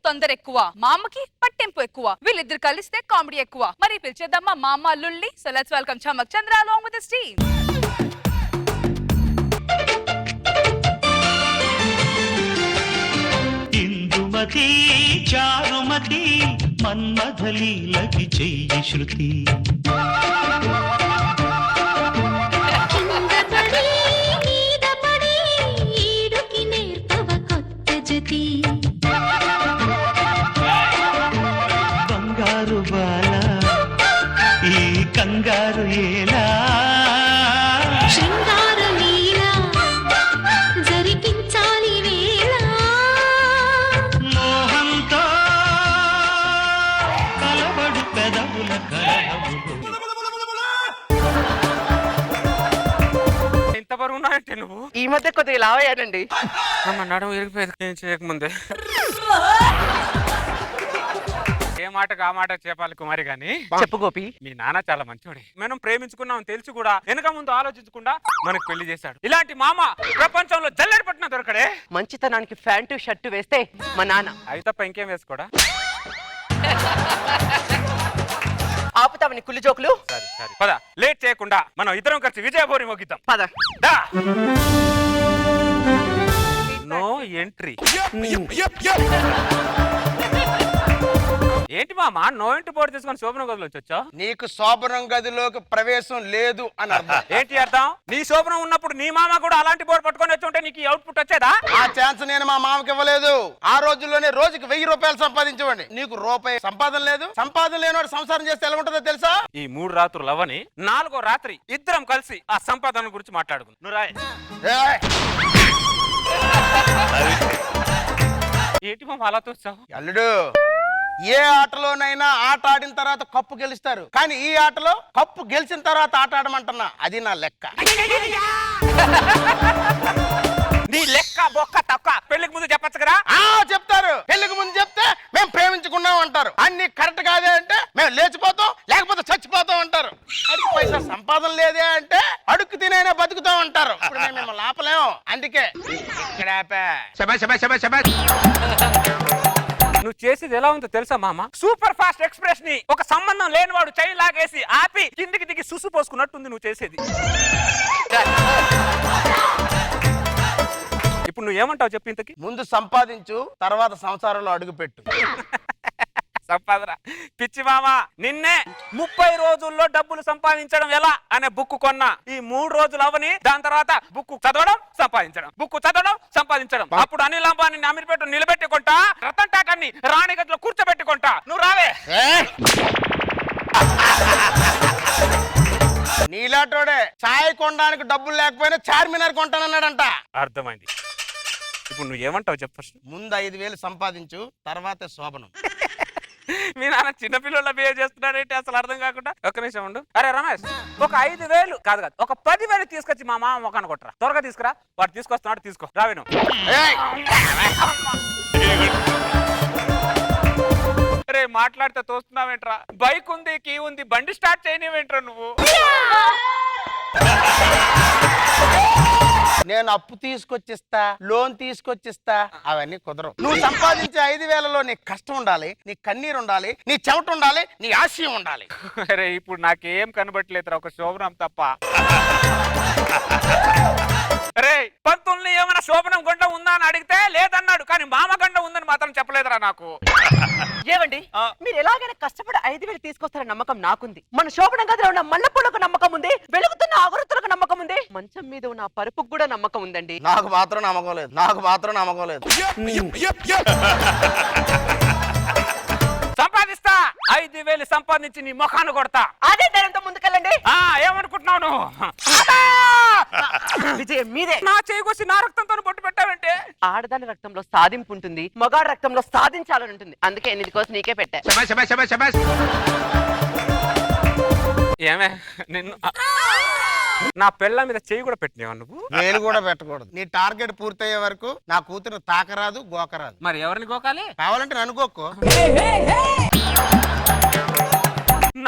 తొందర ఎక్కువ, మా అమ్మకి పట్టింపు ఎక్కువ. వీళ్ళిద్దరు కలిస్తే కామెడీ ఎక్కువ. మరి పిలిచేద్దామా మా అమ్మ లుల్లి. So let's welcome Chamak Chandra along with his team. Indumathi Charumathi మన్మథలీలకి చెయ్యి శృతి. బంగారు బాల ఈ కంగారు ఏలా మోహంతో కలబడు పెదవుల కలహములు. ఎంత బరువు ఉన్నాయంటే నువ్వు? ఈ మధ్య కొద్దిగా లావ్ అయ్యానండి. అమ్మ నడుము ఇరిగిపోయేది ఏం చేయకముందే. ఏ మాటకు ఆ మాట చెప్పాలి కుమారి గాని. చెప్పు గోపి. మీ నాన్న చాలా మంచోడే. మనం ప్రేమించుకున్నాం తెలిసి కూడా వెనక ముందు ఆలోచించకుండా మనకు పెళ్లి చేశాడు. ఇలాంటి మామ ప్రపంచంలో జల్లెడ పట్టిన దొరకడే. మంచితనానికి ప్యాంటు షర్టు వేస్తే మా నాన్న. అవి తప్ప ఇంకేం వేసుకోడా? ఆపుతావని కుళ్ళు జోకులు. సరే సరే పద, లేట్ చేయకుండా మనం ఇద్దరం కలిసి విజయభూరి మోగిద్దాం. పద. దా. No entry. ఏంటి మామ నో ఎంట్రీ బోర్డు తీసుకొని శోభనం గదిలోకి వచ్చావు? నీకు శోభనం గదిలోకి ప్రవేశం లేదు అని అర్థం. ఏంటి అర్థం? నీ శోభనం ఉన్నప్పుడు నీ మామ కూడా అలాంటి బోర్డు పట్టుకొని వచ్చి ఉంటే నీకు అవుట్పుట్ వచ్చేదా? ఆ ఛాన్స్ నేను మా మామకి ఇవ్వలేదు. ఆ రోజుల్లోనే రోజుకి 1000 రూపాయలు సంపాదించండి. నీకు రూపాయి సంపాదన లేదు. సంపాదన లేనివాడు సంసారం చేస్తే ఎలా ఉంటుందో తెలుసా? ఈ 3 రాత్రులు అవని 4వ రాత్రి ఇద్దరం కలిసి ఆ సంపాదన గురించి మాట్లాడుకుందాం. నువ్వు రాయ్. ఏయ్! ఏంటి మామ అలా చూస్తావు? అల్లుడు, ఏ ఆటలోనైనా ఆట ఆడిన తర్వాత కప్పు గెలుస్తారు, కానీ ఈ ఆటలో కప్పు గెలిచిన తర్వాత ఆట ఆడమంటున్నా. అది నా లెక్క. నీ లెక్క బొక్క తక్కువ పెళ్లికి ముందు చెప్పచ్చు కదా? చెప్తారు. పెళ్లికి ముందు చెప్తే మేము ప్రేమించుకున్నాం అంటారు. అన్ని కరెక్ట్ కాదే అంటే మేము లేచిపోతాం, లేకపోతే చచ్చిపోతాం అంటారు. అడిగి పైసా సంపాదన లేదే అంటే అడుక్కు తినైనా బతుకుతాం అంటారు. ఇప్పుడు మేము మిమ్మల్ని ఆపలేము. అందుకే ఇక్కడ ఆపా. నువ్వు చేసేది ఎలా ఉందో తెలుసా మామ? సూపర్ ఫాస్ట్ ఎక్స్ప్రెస్ ని ఒక సంబంధం లేనివాడు చైన్ లాగేసి ఆపి కిందికి దిగి సుసు పోసుకున్నట్టుంది నువ్వు చేసేది. ఇప్పుడు నువ్వు ఏమంటావు చెప్పు? ఇంతకి ముందు సంపాదించు, తర్వాత సంసారంలో అడుగు పెట్టు. సంపాదన పిచ్చి మామ. నిన్నే 30 రోజుల్లో డబ్బులు సంపాదించడం ఎలా అనే బుక్ కొన్నా. ఈ 3 రోజులు అవని దాని తర్వాత బుక్ చదవడం సంపాదించడం, బుక్ చదవడం సంపాదించడం. అప్పుడు అనిల్ అంబానీ అమీర్పేట నిలబెట్టుకుంటా, రతన్ టాటాని రాణి గదిలో కూర్చోబెట్టుకుంటా. నువ్వు రావే. నీలాటోడే చాయ్ కొనడానికి డబ్బులు లేకపోయినా చార్మినార్ కొంటానన్నాడంట. అర్థమైంది. ఇప్పుడు నువ్వు ఏమంటావు చెప్పు? ముందు 5000 సంపాదించు, తర్వాతే శోభనం. మీ నాన్న చిన్నపిల్లల బిహేవ్ చేస్తున్నాడంటే అసలు అర్థం కాకుండా. ఒక్క నిమిషం ఉండు. అరే రమేష్, ఒక 5000 కాదు ఒక 10,000 తీసుకొచ్చి మా మామ మొఖాన్ని కొట్టరా. త్వరగా తీసుకురా. వాడు తీసుకొస్తున్నాడు, తీసుకో. రావేను. అరే మాట్లాడితే తోస్తున్నావేంట్రా? బైక్ ఉంది, కీ ఉంది, బండి స్టార్ట్ చేయనివేంట్రా నువ్వు? నేను అప్పు తీసుకొచ్చిస్తా, లోన్ తీసుకొచ్చిస్తా, అవన్నీ కుదరవు. నువ్వు సంపాదించే 5,000లో నీ కష్టం ఉండాలి, నీ కన్నీరు ఉండాలి, నీ చెమట ఉండాలి, నీ ఆశయం ఉండాలి. అరే ఇప్పుడు నాకేం కనబట్టలేదురా, ఒక శోభనం తప్ప. అరే పంతుల్ని ఏమైనా శోభనం గంట ఉందా అని అడిగితే లేదన్నాడు, కానీ మామ గంట ఉందని మాత్రం చెప్పలేదురా నాకు. ఏమండి, మీరు ఎలాగైనా కష్టపడి 5,000 తీసుకొస్తారని నమ్మకం నాకుంది. మన శోభనం గదిలో ఉన్న మల్లెపూలకు నమ్మకం ఉంది, వెలుగుతున్న అగరత్తులకు నమ్మకం ఉంది, మంచం మీద ఉన్న పరుపుకు కూడా నమ్మకం ఉందండి. నాకు మాత్రం నమ్మకం లేదు. సంపాదిస్తా. 5,000 సంపాదించి నీ ముఖాన్ని కొడతా. అదే ధైర్యంతో ముందుకెళ్ళండి. ఏమనుకుంటున్నావు నువ్వు? విజయం మీదే. నా చేకొచ్చి నా రక్తంతో బొట్టు పెట్టావంటే? ఆడదాని రక్తంలో సాధింపు ఉంటుంది, మగాడి రక్తంలో సాధించాలని ఉంటుంది. అందుకే నీది కోసం నీకే పెట్టా. ఏమే నిన్ను నా పెళ్ళ మీద చెయ్యి కూడా పెట్టినావా నువ్వు? నేను కూడా పెట్టకూడదు. నీ టార్గెట్ పూర్తయ్యే వరకు నా కూతురు తాకరాదు, గోకరాదు. మరి ఎవరిని గోకాలి? కావాలంటే నన్ను గోక్కో.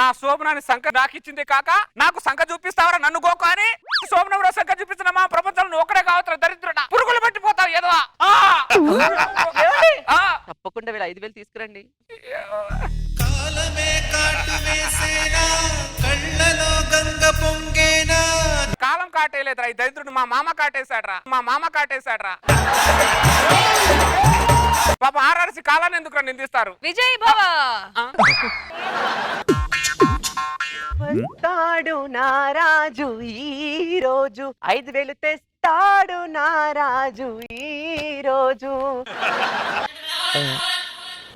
నా శోభనాన్ని సంఖ నాకు ఇచ్చింది కాక నాకు సంఖ చూపిస్తావరా నన్ను గోకు అని శోభనంలో సంఖ చూపించిన మా ప్రపంచంలో ఒక్కడే కావచ్చు దరిద్రుడా పురుగులు పట్టిపోతావు ఏదో తప్పకుండా వీళ్ళు 5,000 తీసుకురండి. కాలమే కాటు వేసేనా కళ్ళలో గంగ పొంగేనా. కాలం కాటేయలేదురా ఈ దరిద్రుడు మా మామ కాటేశాడ్రా పాప ఆర్ఆర్సి కాలాన్ని ఎందుకు నిందిస్తారు విజయ్ భవ వస్తాడు నారాజు ఈ రోజు 5,000 తెస్తాడు నారాజు ఈ రోజు.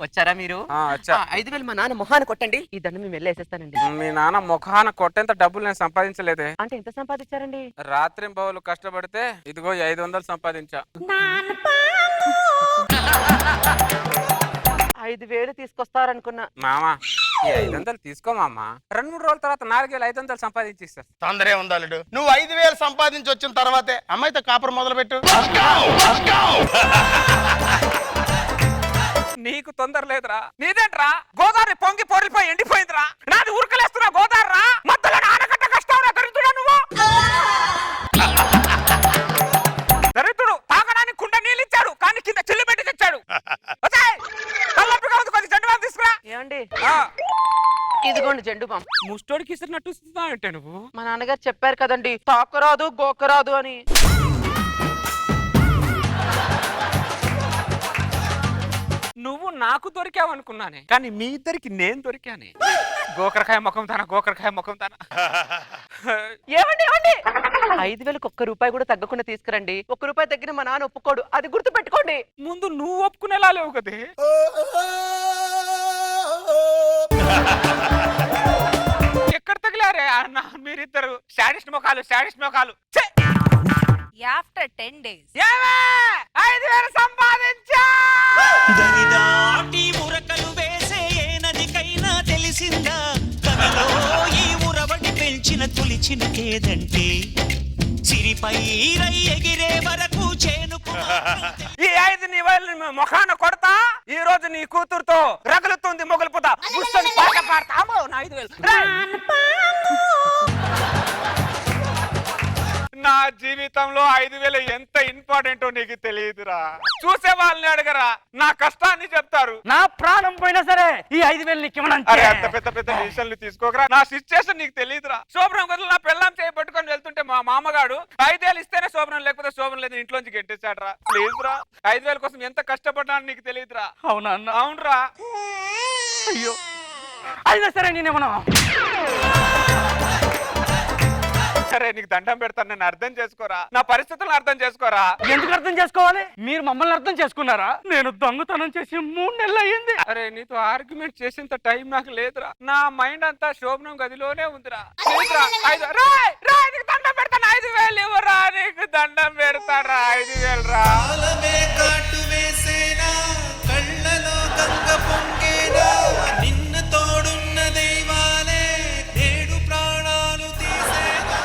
వచ్చారా మీరు? వచ్చా. 5,000 మా నాన్న మొహాన కొట్టండి. ఈ దండం మేము వెళ్ళేసేస్తానండి. మీ నాన్న ముఖాన కొట్టేంత డబ్బులు నేను సంపాదించలేదే. అంటే ఎంత సంపాదించారండి? రాత్రి బౌలు కష్టపడితే ఇదిగో 500 సంపాదించా. 5,000 తీసుకొస్తారనుకున్నా. మామా ఈ 500 తీసుకో మామ 2-3 రోజుల తర్వాత 4,500 సంపాదించి ఇస్తా. తొందరే ఉందాలుడు. నువ్వు 5,000 సంపాదించి వచ్చిన తర్వాతే అమ్మాయితో కాపురం మొదలు పెట్టు. నీకు తొందర లేదురా. నీదేంట్రా గోదావరి పొంగి పొరిపోయి ఎండిపోయిందిరా. నాది ఉరకలేస్తున్నా గోదావరి రా. మధ్యలో ఆనకట్ట కష్టం దరిద్రుడా నువ్వు. దరిద్రుడు తాగడానికి కుండ నీళ్ళు ఇచ్చాడు కానీ కింద చిల్లు పెట్టి తెచ్చాడు. కొద్ది జెండు బాం తీసుకురా. ఏమండి ఇదిగోండి జెండు బాం. ముస్టోడికి ఇస్తున్నట్టు అంటే నువ్వు. మా నాన్నగారు చెప్పారు కదండి తాకరాదు గోకరాదు అని. నువ్వు నాకు దొరికావు అనుకున్నానే కానీ మీ ఇద్దరికి నేను దొరికానే. గోకరకాయ ముఖం తాన ఏమండి 5,000 ఒక్క రూపాయి కూడా తగ్గకుండా తీసుకురండి. 1 రూపాయి తగ్గిన మా నాన్న ఒప్పుకోడు, అది గుర్తు పెట్టుకోండి. ముందు నువ్వు ఒప్పుకునేలా లేవు కదే. ఎక్కడ తగిలారే అన్న మీరిద్దరు శాడిస్ట్ ముఖాలు. After 10 days 5,000 సంపాదించా. దరిదాటి ఉరకలు వేసే ఏ నదికైనా తెలిసిందా కవిలో ఈ ఉరవడి పెంచిన తొలి చినుకేదంటే సిరిపై రై ఎగిరే వరకు చేనుకు. ఈ 5 నీ వాళ్ళు ముఖాన కొడతా. ఈ రోజు నీ కూతురుతో రగులుతుంది మొగలుపుతా. కూర్చొని పాట పాడతాము. 5,000 నా జీవితంలో 5,000 ఎంత ఇంపార్టెంటో నీకు తెలియదురా. చూసే వాళ్ళని అడగరా, నా కష్టాన్ని చెప్తారు. నా ప్రాణం పోయినా సరే ఈ 5,000 నీకు అరే అంత పెద్ద డిసిషన్లు తీసుకోకరా. నా సిచ్యుయేషన్ నీకు తెలియదురా. శోభనం గదులు నా పెళ్ళాం చేయి పట్టుకొని వెళ్తుంటే మా మామగాడు 5,000 ఇస్తేనే శోభనం లేకపోతే శోభనం లేదు ఇంట్లోంచి గెట్టేశాడ్రా. ప్లీజ్ రా 5,000 కోసం ఎంత కష్టపడ్డాను నీకు తెలియదురా. అవునా అన్న? అవునరా. అయ్యో అయినా సరే నేనేమన్నా సరే నీకు దండం పెడతాను. నన్ను అర్థం చేసుకోరా. నా పరిస్థితులను అర్థం చేసుకోరా. ఎందుకు అర్థం చేసుకోవాలి? మీరు మమ్మల్ని అర్థం చేసుకున్నారా? నేను దొంగతనం చేసి 3 నెలలు అయ్యింది. అరే నీతో ఆర్గ్యుమెంట్ చేసేంత టైం నాకు లేదురా. నా మైండ్ అంతా శోభనం గదిలోనే ఉందిరా. లేదురా. నీకు దండం పెడతాను. 5,000 ఇవ్వరా. నీకు దండం పెడతారా. 5,000 రా. కాలమే కాటు వేసేనా కళ్ళలో గంగ పొంగేనా. నిన్ను తోడున్న దైవాలే నేడు ప్రాణాలు తీసేనా.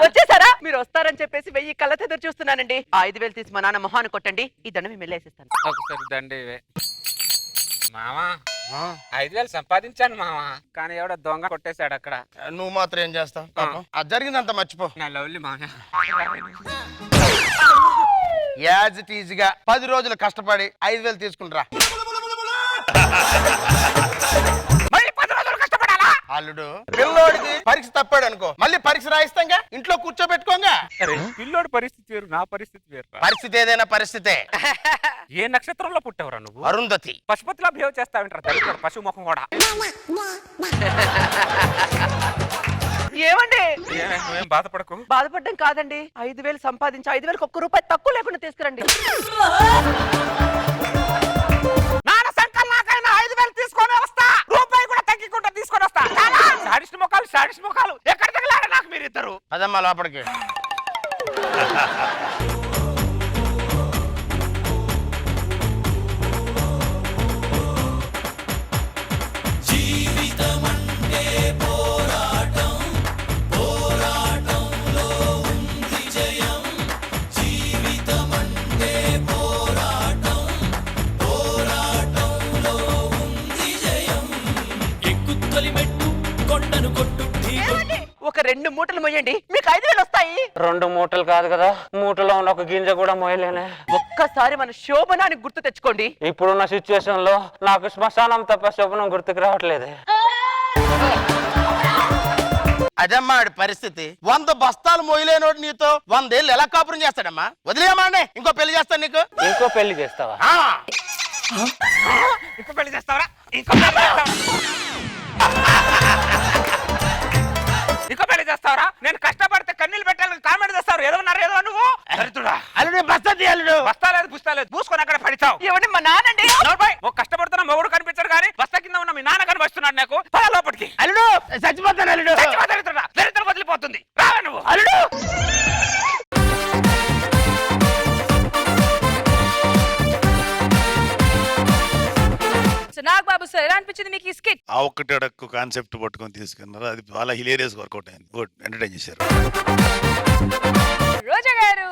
వచ్చేసారా? మీరు వస్తారని చెప్పేసి 1000 కళ్ళతో ఎదురు చూస్తున్నానండి. 5,000 తీసి మా నాన్న మొహాన్ని కొట్టండి. ఈ దండం మేము వెళ్ళేసేస్తాను. ఒకసారి దండే మామా 5,000 సంపాదించాను మామా కానీ ఎవడో దొంగ కొట్టేశాడు అక్కడ. నువ్వు మాత్రం ఏం చేస్తావు? పాపం అది జరిగిందంత మర్చిపో. నా లవ్లీ మామా యాజ్ ఇట్ ఈజ్ గా 10 రోజులు కష్టపడి 5,000 తీసుకుంటరా. మళ్ళీ 10 రోజులు కష్టపడాలా? అల్లుడు పిల్లోడికి పరీక్ష తప్పాడు అనుకో మళ్ళీ పరీక్ష రాయిస్తాంగా ఇంట్లో కూర్చోబెట్టుకోగా. పిల్లోడి పరిస్థితి వేరు నా పరిస్థితి వేరు. పరిస్థితి ఏదైనా పరిస్థితే. ఏ నక్షత్రంలో పుట్టావురా నువ్వు? అరుంధతి. పశుపతిలా బిహేవ్ చేస్తావేంట్రా దరిద్రుడు పశువు ముఖం కూడా. ఏమండి నువ్వేం బాధపడకు. బాధపడ్డం కాదండి 5,000 సంపాదించి 5,000 1 రూపాయి తక్కువ లేకుండా తీసుకురండి. నాన్న సంకల్ నాకైనా 5,000 తీసుకొని వస్తా. రూపాయి కూడా తగ్గికుండా తీసుకొని వస్తా. శాడిస్ట్ ముఖాలు ఎక్కడ తగిలారా నాకు మీరిద్దరు? అదమ్మా లోపలికి. ఎక్కు తొలి మెట్టు 2 మూటలు మొయ్యండి, మీకు 5,000 వస్తాయి. 2 మూటలు కాదు కదా, మూటలో ఉన్న ఒక గింజ కూడా మోయలేనే. ఒక్కసారి మన శోభనానికి గుర్తు తెచ్చుకోండి. ఇప్పుడున్న సిచ్యువేషన్ లో నాకు శ్మశానం తప్ప శోభనం గుర్తుకు రావట్లేదే. అదమ్మా ఆడి పరిస్థితి. 100 బస్తాలు మోయలేనోడు నీతో 100 ఏళ్ళు ఎలా కాపురం చేస్తాడమ్మా? వదిలేయమ్మా అండి, ఇంకో పెళ్లి చేస్తాను నీకు. ఇంకో పెళ్లి చేస్తావా? ఆ, ఇంకో పెళ్లి చేస్తావరా? ఇంకో పెళ్లి చేస్తావా? ఇంకో పెళ్లి చేస్తావరా? నేను కష్టపడితే కన్నీళ్ళు పెట్టాలని కామెంట్ చేస్తారు. ఏదో నువ్వు దరిద్రుడా. అల్లుడు బస్తా తీ అల్లుడు. బస్తా లేదు పుస్తా లేదు, పూసుకొని అక్కడ పడిచావు. ఏమండి మా నానండి. ఒక కష్టపడుతున్న మొగుడు కనిపించాడు కానీ బస్తా కింద ఉన్న మీ నాన్న కనిపిస్తున్నాడు నాకు. పద లోపలికి. అల్లుడు చచ్చిపోతాను అల్లుడు. దరిద్రుడా, దరిద్రం వదిలిపోతుంది. రావా నువ్వు. అల్లుడు సో నాగబాబు సార్, ఎలా అనిపించింది మీకు ఈ స్కిట్? ఆ ఒక్కటి అడక్కు కాన్సెప్ట్ పట్టుకొని తీసుకున్నారు. అది చాలా హిలేరియస్ వర్కౌట్ అయింది. గుడ్, ఎంటర్టైన్ చేశారు. రోజా గారు,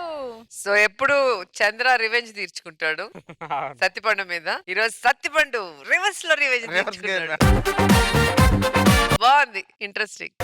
సో ఎప్పుడు చంద్ర రివెంజ్ తీర్చుకుంటాడు సత్తిపండు మీద. ఈరోజు సత్తిపండు రివర్స్ లో రివెంజ్ తీర్చుకుంటాడు. బాగుంది, ఇంట్రెస్టింగ్.